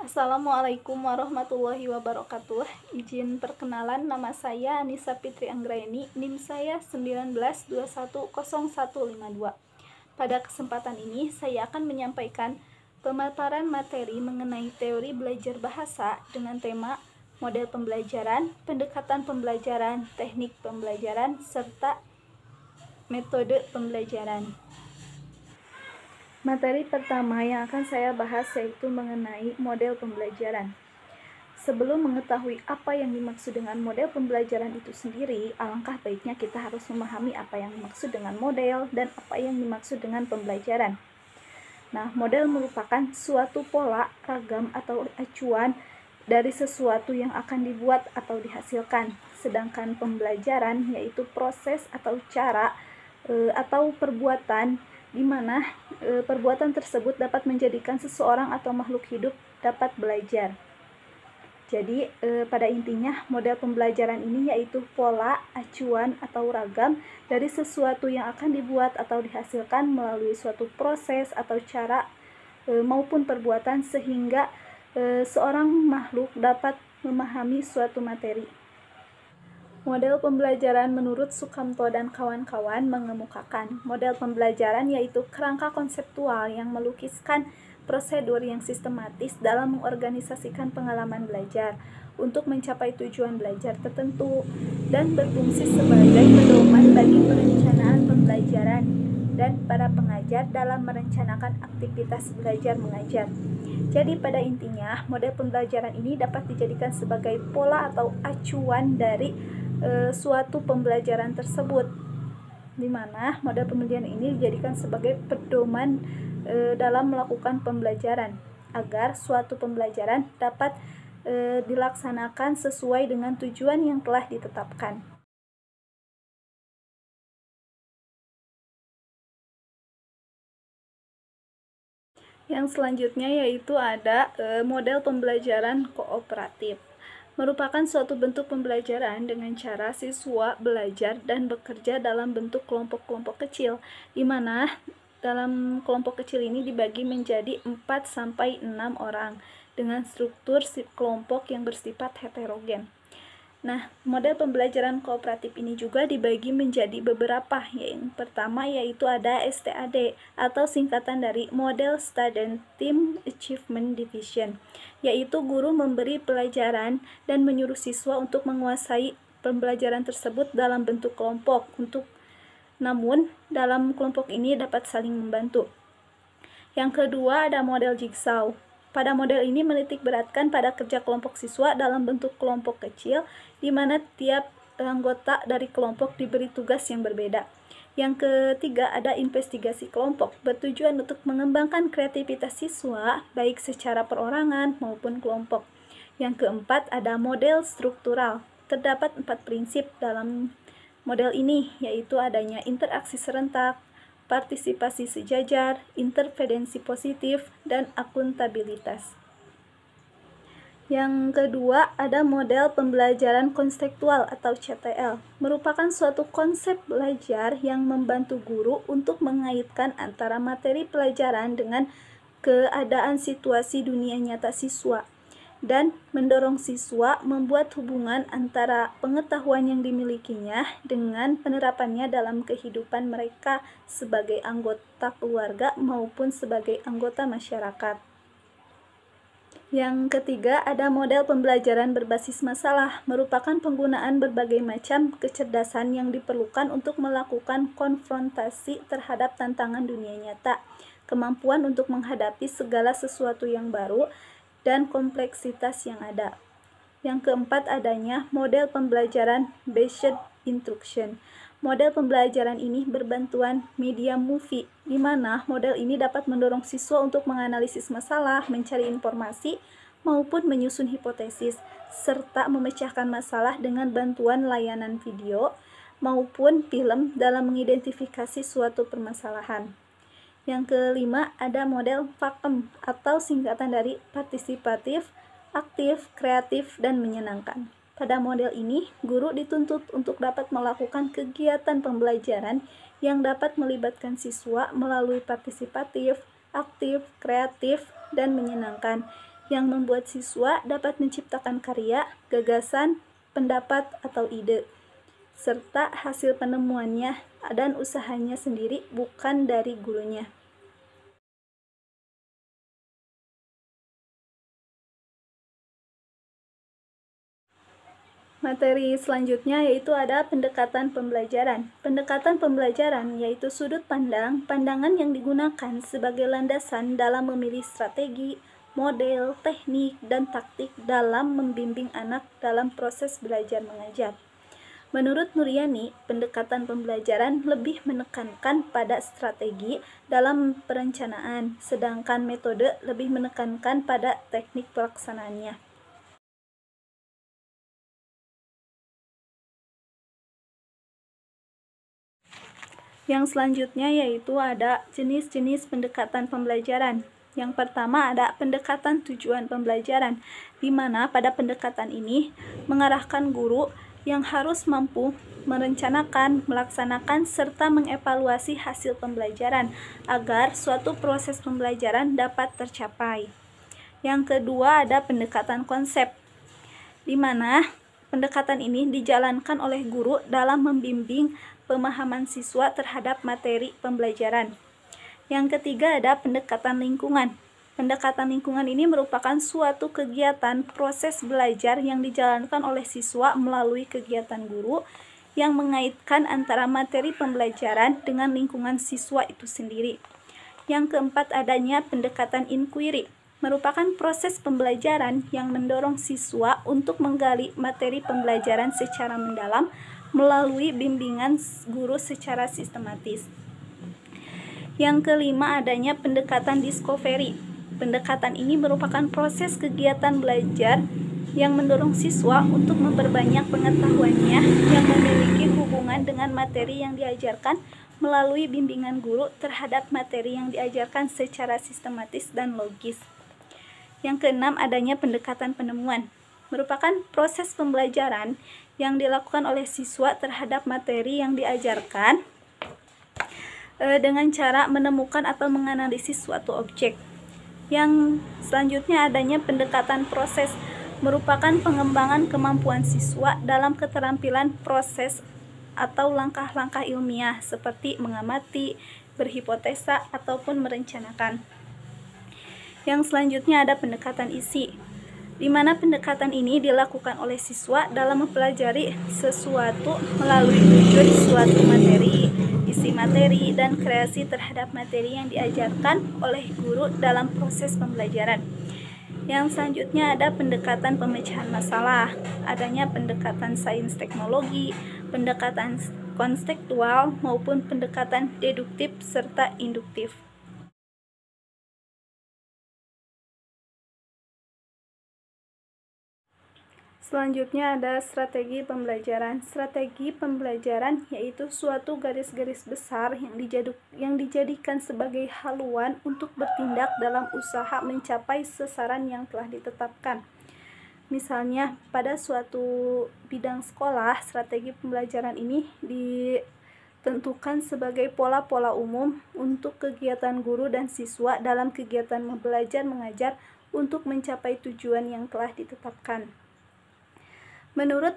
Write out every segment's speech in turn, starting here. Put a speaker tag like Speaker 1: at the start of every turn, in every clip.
Speaker 1: Assalamualaikum warahmatullahi wabarakatuh. Izin perkenalan, nama saya Anissa Fitri Anggraeni, NIM saya 19210152. Pada kesempatan ini, saya akan menyampaikan pemaparan materi mengenai teori belajar bahasa dengan tema model pembelajaran, pendekatan pembelajaran, teknik pembelajaran, serta metode pembelajaran. Materi pertama yang akan saya bahas yaitu mengenai model pembelajaran. Sebelum mengetahui apa yang dimaksud dengan model pembelajaran itu sendiri, alangkah baiknya kita harus memahami apa yang dimaksud dengan model dan apa yang dimaksud dengan pembelajaran. Nah, model merupakan suatu pola, ragam, atau acuan dari sesuatu yang akan dibuat atau dihasilkan. Sedangkan pembelajaran yaitu proses atau cara atau perbuatan di mana perbuatan tersebut dapat menjadikan seseorang atau makhluk hidup dapat belajar. Jadi pada intinya model pembelajaran ini yaitu pola, acuan, atau ragam dari sesuatu yang akan dibuat atau dihasilkan melalui suatu proses atau cara maupun perbuatan sehingga seorang makhluk dapat memahami suatu materi. Model pembelajaran menurut Sukamto dan kawan-kawan mengemukakan model pembelajaran yaitu kerangka konseptual yang melukiskan prosedur yang sistematis dalam mengorganisasikan pengalaman belajar untuk mencapai tujuan belajar tertentu dan berfungsi sebagai pedoman bagi perencanaan pembelajaran dan para pengajar dalam merencanakan aktivitas belajar mengajar. Jadi pada intinya model pembelajaran ini dapat dijadikan sebagai pola atau acuan dari suatu pembelajaran tersebut, di mana model pembelajaran ini dijadikan sebagai pedoman dalam melakukan pembelajaran agar suatu pembelajaran dapat dilaksanakan sesuai dengan tujuan yang telah ditetapkan. Yang selanjutnya yaitu ada model pembelajaran kooperatif. Merupakan suatu bentuk pembelajaran dengan cara siswa belajar dan bekerja dalam bentuk kelompok-kelompok kecil, di mana dalam kelompok kecil ini dibagi menjadi 4-6 orang dengan struktur kelompok yang bersifat heterogen. Nah, model pembelajaran kooperatif ini juga dibagi menjadi beberapa. Yang pertama yaitu ada STAD atau singkatan dari Model Student Team Achievement Division, yaitu guru memberi pelajaran dan menyuruh siswa untuk menguasai pembelajaran tersebut dalam bentuk kelompok. Namun, dalam kelompok ini dapat saling membantu. Yang kedua ada model Jigsaw. Pada model ini menitik beratkan pada kerja kelompok siswa dalam bentuk kelompok kecil, di mana tiap anggota dari kelompok diberi tugas yang berbeda. Yang ketiga ada investigasi kelompok, bertujuan untuk mengembangkan kreativitas siswa, baik secara perorangan maupun kelompok. Yang keempat ada model struktural. Terdapat 4 prinsip dalam model ini, yaitu adanya interaksi serentak, partisipasi sejajar, intervensi positif, dan akuntabilitas. Yang kedua ada model pembelajaran konseptual atau CTL, merupakan suatu konsep belajar yang membantu guru untuk mengaitkan antara materi pelajaran dengan keadaan situasi dunia nyata siswa dan mendorong siswa membuat hubungan antara pengetahuan yang dimilikinya dengan penerapannya dalam kehidupan mereka sebagai anggota keluarga maupun sebagai anggota masyarakat. Yang ketiga ada model pembelajaran berbasis masalah, merupakan penggunaan berbagai macam kecerdasan yang diperlukan untuk melakukan konfrontasi terhadap tantangan dunia nyata, kemampuan untuk menghadapi segala sesuatu yang baru, dan kompleksitas yang ada. Yang keempat adanya model pembelajaran based instruction. Model pembelajaran ini berbantuan media movie, di mana model ini dapat mendorong siswa untuk menganalisis masalah, mencari informasi, maupun menyusun hipotesis, serta memecahkan masalah dengan bantuan layanan video maupun film dalam mengidentifikasi suatu permasalahan. Yang kelima ada model PAKEM atau singkatan dari partisipatif, aktif, kreatif, dan menyenangkan. Pada model ini, guru dituntut untuk dapat melakukan kegiatan pembelajaran yang dapat melibatkan siswa melalui partisipatif, aktif, kreatif, dan menyenangkan, yang membuat siswa dapat menciptakan karya, gagasan, pendapat, atau ide, serta hasil penemuannya dan usahanya sendiri, bukan dari gurunya. Materi selanjutnya yaitu ada pendekatan pembelajaran. Pendekatan pembelajaran yaitu sudut pandang, pandangan yang digunakan sebagai landasan dalam memilih strategi, model, teknik, dan taktik dalam membimbing anak dalam proses belajar mengajar. Menurut Nuryani, pendekatan pembelajaran lebih menekankan pada strategi dalam perencanaan, sedangkan metode lebih menekankan pada teknik pelaksanaannya. Yang selanjutnya yaitu ada jenis-jenis pendekatan pembelajaran. Yang pertama ada pendekatan tujuan pembelajaran, di mana pada pendekatan ini mengarahkan guru yang harus mampu merencanakan, melaksanakan, serta mengevaluasi hasil pembelajaran agar suatu proses pembelajaran dapat tercapai. Yang kedua ada pendekatan konsep, di mana pendekatan ini dijalankan oleh guru dalam membimbing pemahaman siswa terhadap materi pembelajaran. Yang ketiga ada pendekatan lingkungan. Pendekatan lingkungan ini merupakan suatu kegiatan proses belajar yang dijalankan oleh siswa melalui kegiatan guru yang mengaitkan antara materi pembelajaran dengan lingkungan siswa itu sendiri. Yang keempat adanya pendekatan inquiry, merupakan proses pembelajaran yang mendorong siswa untuk menggali materi pembelajaran secara mendalam melalui bimbingan guru secara sistematis. Yang kelima adanya pendekatan discovery. Pendekatan ini merupakan proses kegiatan belajar yang mendorong siswa untuk memperbanyak pengetahuannya yang memiliki hubungan dengan materi yang diajarkan melalui bimbingan guru terhadap materi yang diajarkan secara sistematis dan logis. Yang keenam adanya pendekatan penemuan, merupakan proses pembelajaran yang dilakukan oleh siswa terhadap materi yang diajarkan dengan cara menemukan atau menganalisis suatu objek. Yang selanjutnya adanya pendekatan proses, merupakan pengembangan kemampuan siswa dalam keterampilan proses atau langkah-langkah ilmiah seperti mengamati, berhipotesa, ataupun merencanakan. Yang selanjutnya ada pendekatan isi, di mana pendekatan ini dilakukan oleh siswa dalam mempelajari sesuatu melalui wujud suatu materi, isi materi, dan kreasi terhadap materi yang diajarkan oleh guru dalam proses pembelajaran. Yang selanjutnya ada pendekatan pemecahan masalah, adanya pendekatan sains teknologi, pendekatan konseptual, maupun pendekatan deduktif serta induktif. Selanjutnya ada strategi pembelajaran. Strategi pembelajaran yaitu suatu garis-garis besar yang dijadikan sebagai haluan untuk bertindak dalam usaha mencapai sasaran yang telah ditetapkan. Misalnya, pada suatu bidang sekolah, strategi pembelajaran ini ditentukan sebagai pola-pola umum untuk kegiatan guru dan siswa dalam kegiatan belajar mengajar untuk mencapai tujuan yang telah ditetapkan. Menurut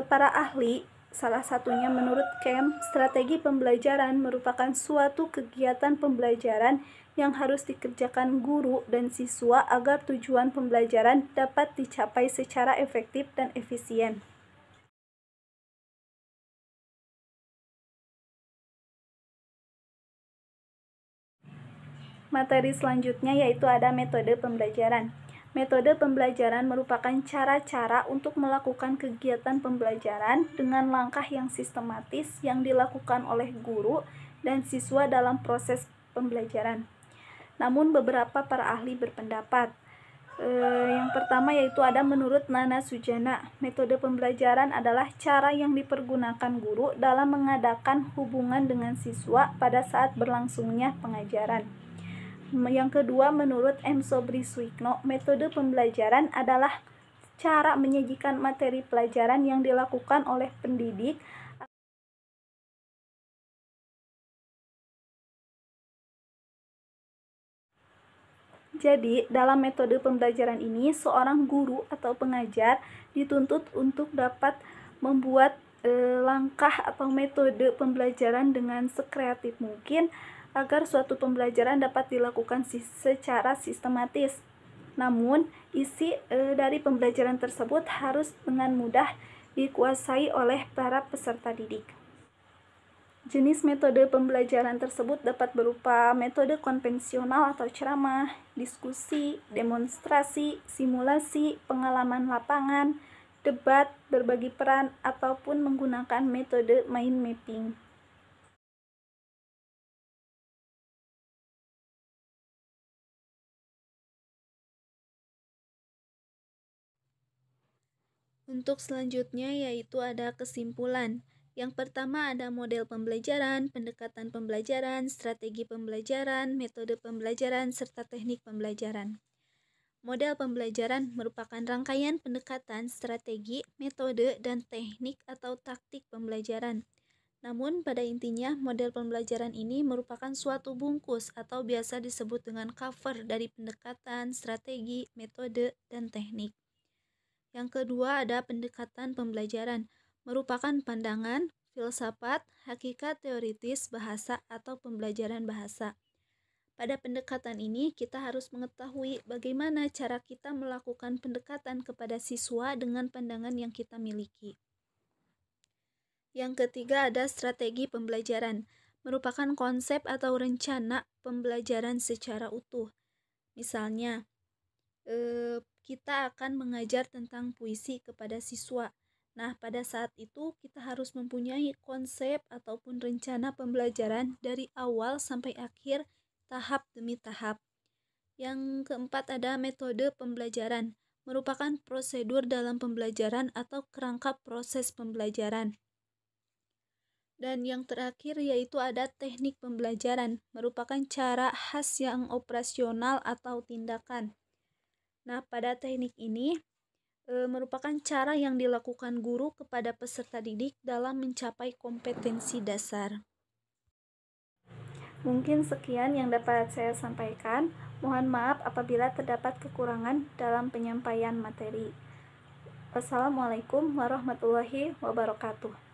Speaker 1: para ahli, salah satunya menurut Kemp, strategi pembelajaran merupakan suatu kegiatan pembelajaran yang harus dikerjakan guru dan siswa agar tujuan pembelajaran dapat dicapai secara efektif dan efisien. Materi selanjutnya yaitu ada metode pembelajaran. Metode pembelajaran merupakan cara-cara untuk melakukan kegiatan pembelajaran dengan langkah yang sistematis yang dilakukan oleh guru dan siswa dalam proses pembelajaran. Namun beberapa para ahli berpendapat. Yang pertama yaitu ada menurut Nana Sujana, metode pembelajaran adalah cara yang dipergunakan guru dalam mengadakan hubungan dengan siswa pada saat berlangsungnya pengajaran. Yang kedua, menurut M. Sobri Suikno, metode pembelajaran adalah cara menyajikan materi pelajaran yang dilakukan oleh pendidik Jadi, dalam metode pembelajaran ini, seorang guru atau pengajar dituntut untuk dapat membuat langkah atau metode pembelajaran dengan sekreatif mungkin agar suatu pembelajaran dapat dilakukan secara sistematis. Namun, isi dari pembelajaran tersebut harus dengan mudah dikuasai oleh para peserta didik. Jenis metode pembelajaran tersebut dapat berupa metode konvensional atau ceramah, diskusi, demonstrasi, simulasi, pengalaman lapangan, debat, berbagi peran, ataupun menggunakan metode mind mapping. Untuk selanjutnya yaitu ada kesimpulan. Yang pertama ada model pembelajaran, pendekatan pembelajaran, strategi pembelajaran, metode pembelajaran, serta teknik pembelajaran. Model pembelajaran merupakan rangkaian pendekatan, strategi, metode, dan teknik atau taktik pembelajaran. Namun pada intinya model pembelajaran ini merupakan suatu bungkus atau biasa disebut dengan cover dari pendekatan, strategi, metode, dan teknik. Yang kedua ada pendekatan pembelajaran, merupakan pandangan, filsafat, hakikat teoritis bahasa atau pembelajaran bahasa. Pada pendekatan ini kita harus mengetahui bagaimana cara kita melakukan pendekatan kepada siswa dengan pandangan yang kita miliki. Yang ketiga ada strategi pembelajaran, merupakan konsep atau rencana pembelajaran secara utuh. Misalnya, kita akan mengajar tentang puisi kepada siswa. Nah, pada saat itu kita harus mempunyai konsep ataupun rencana pembelajaran dari awal sampai akhir, tahap demi tahap. Yang keempat ada metode pembelajaran, merupakan prosedur dalam pembelajaran atau kerangka proses pembelajaran. Dan yang terakhir yaitu ada teknik pembelajaran, merupakan cara khas yang operasional atau tindakan. Nah, pada teknik ini merupakan cara yang dilakukan guru kepada peserta didik dalam mencapai kompetensi dasar. Mungkin sekian yang dapat saya sampaikan. Mohon maaf apabila terdapat kekurangan dalam penyampaian materi. Wassalamualaikum warahmatullahi wabarakatuh.